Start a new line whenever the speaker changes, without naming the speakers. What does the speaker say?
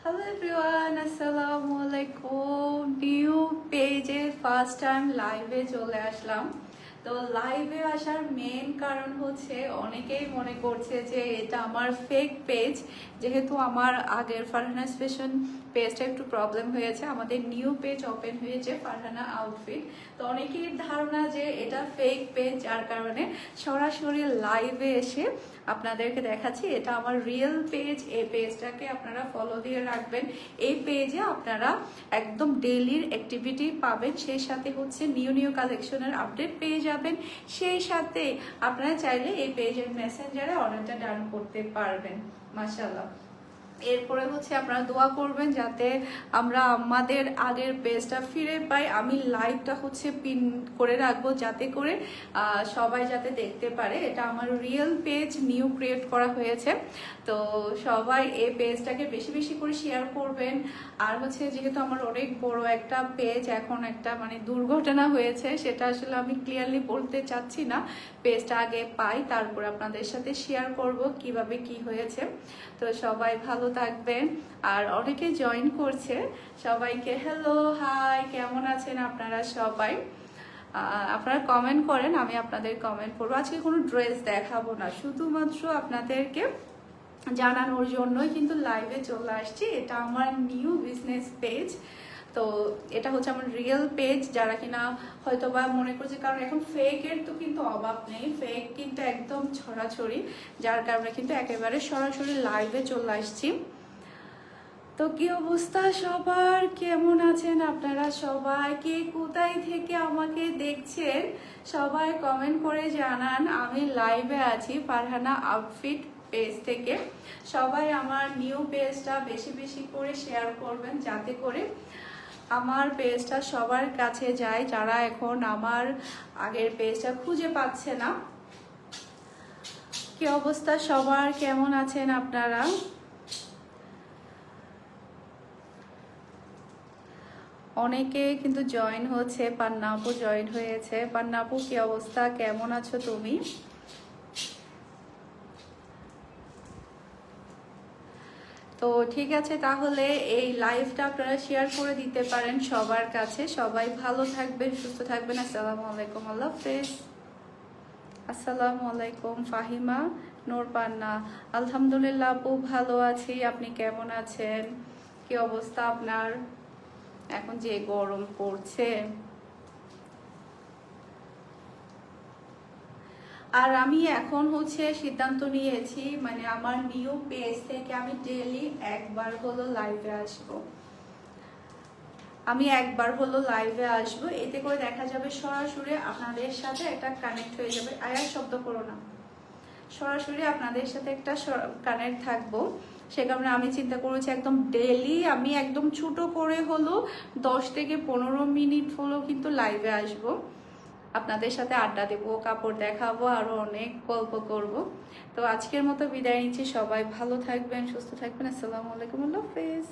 Hello everyone, আসসালামু আলাইকুম। New পেজে ফার্স্ট টাইম লাইভে চলে আসলাম। তো লাইভে আসার মেন কারণ হচ্ছে অনেকেই মনে করছে যে এটা আমার ফেক পেজ, যেহেতু আমার আগের ফারহানা ফ্যাশন পেজটা একটু প্রবলেম হয়েছে, আমাদের নিউ পেজ ওপেন হয়েছে ফারহানা আউটফিট। তো অনেকের ধারণা যে এটা ফেক পেজ, যার কারণে সরাসরি লাইভে এসে আপনাদেরকে দেখাচ্ছি এটা আমার রিয়েল পেজ। এই পেজটাকে আপনারা ফলো দিয়ে রাখবেন। এই পেজে আপনারা একদম ডেইলির অ্যাক্টিভিটি পাবেন, সেই সাথে হচ্ছে নিউ নিউ কালেকশনের আপডেট পেয়ে যাবেন। সেই সাথে আপনারা চাইলে এই পেজের মেসেঞ্জারে অর্ডারটা ডান করতে পারবেন। মাশাআল্লাহ। এরপরে হচ্ছে আপনারা দোয়া করবেন যাতে আমরা আমাদের আগের পেজটা ফিরে পাই। আমি লাইভটা হচ্ছে পিন করে রাখবো যাতে করে সবাই যাতে দেখতে পারে এটা আমার রিয়েল পেজ, নিউ ক্রিয়েট করা হয়েছে। তো সবাই এই পেজটাকে বেশি বেশি করে শেয়ার করবেন। আর হচ্ছে যেহেতু আমার অনেক বড় একটা পেজ, এখন একটা মানে দুর্ঘটনা হয়েছে, সেটা আসলে আমি ক্লিয়ারলি বলতে চাচ্ছি না। পেজটা আগে পাই, তারপর আপনাদের সাথে শেয়ার করব কিভাবে কি হয়েছে। তো সবাই ভালো থাকবেন। আর অনেকে জয়েন করছে, সবাইকে হ্যালো, হাই, কেমন আছেন আপনারা সবাই? আপনারা কমেন্ট করেন, আমি আপনাদের কমেন্ট করবো। আজকে কোনো ড্রেস দেখাবো না, শুধুমাত্র আপনাদেরকে জানানোর জন্যই কিন্তু লাইভে চলে আসছি। এটা আমার নিউ বিজনেস পেজ। তো এটা হচ্ছে আমার রিয়েল পেজ। যারা কিনা হয়তো বা মনে করছে, কারণ এখন ফেকের তো কিন্তু অভাব নেই, ফেক কিন্তু একদম ছড়াছড়ি, যার কারণে কিন্তু একেবারে সরাসরি লাইভে চলে আসছি। তো কি অবস্থা সবার, কেমন আছেন আপনারা সবাই? কে কোথায় থেকে আমাকে দেখছেন সবাই কমেন্ট করে জানান। আমি লাইভে আছি ফারহানা আউটফিট পেজ থেকে। সবাই আমার নিউ পেজটা বেশি বেশি করে শেয়ার করবেন যাতে করে আমার পেজটা সবার কাছে যায়, যারা এখন আমার আগের পেজটা খুঁজে পাচ্ছে না। কি অবস্থা সবার, কেমন আছেন আপনারা? অনেকে কিন্তু জয়েন হচ্ছে, পান্নাপু জয়েন হয়েছে। পান্নাপু, কি অবস্থা, কেমন আছো তুমি? তো ঠিক আছে, তাহলে এই লাইভটা আপনারা শেয়ার করে দিতে পারেন সবার কাছে। সবাই ভালো থাকবেন, সুস্থ থাকবেন। আসসালামু আলাইকুম, আল্লাহ হাফেজ। আসসালামু আলাইকুম ফাহিমা নূর পান্না। আলহামদুলিল্লাহ আপু, ভালো আছি। আপনি কেমন আছেন? কি অবস্থা আপনার? এখন যে গরম পড়ছে। আর আমি এখন হচ্ছে সিদ্ধান্ত নিয়েছি, মানে আমার নিউ পেজ থেকে আমি ডেইলি একবার হলো লাইভে আসবো। আমি একবার হলো লাইভে আসবো, এতে করে দেখা যাবে সরাসরি আপনাদের সাথে একটা কানেক্ট হয়ে যাবে। আয়ার শব্দ করো না। সরাসরি আপনাদের সাথে একটা কানেক্ট থাকবো। সে কারণে আমি চিন্তা করেছি একদম ডেইলি আমি একদম ছোট করে হলো 10 থেকে 15 মিনিট হলো কিন্তু লাইভে আসবো, আপনাদের সাথে আড্ডা দেবো, কাপড় দেখাবো, আরো অনেক গল্প করব। তো আজকের মতো বিদায় নিচ্ছি। সবাই ভালো থাকবেন, সুস্থ থাকবেন। আসসালামু আলাইকুম, আল্লাহ হাফেজ।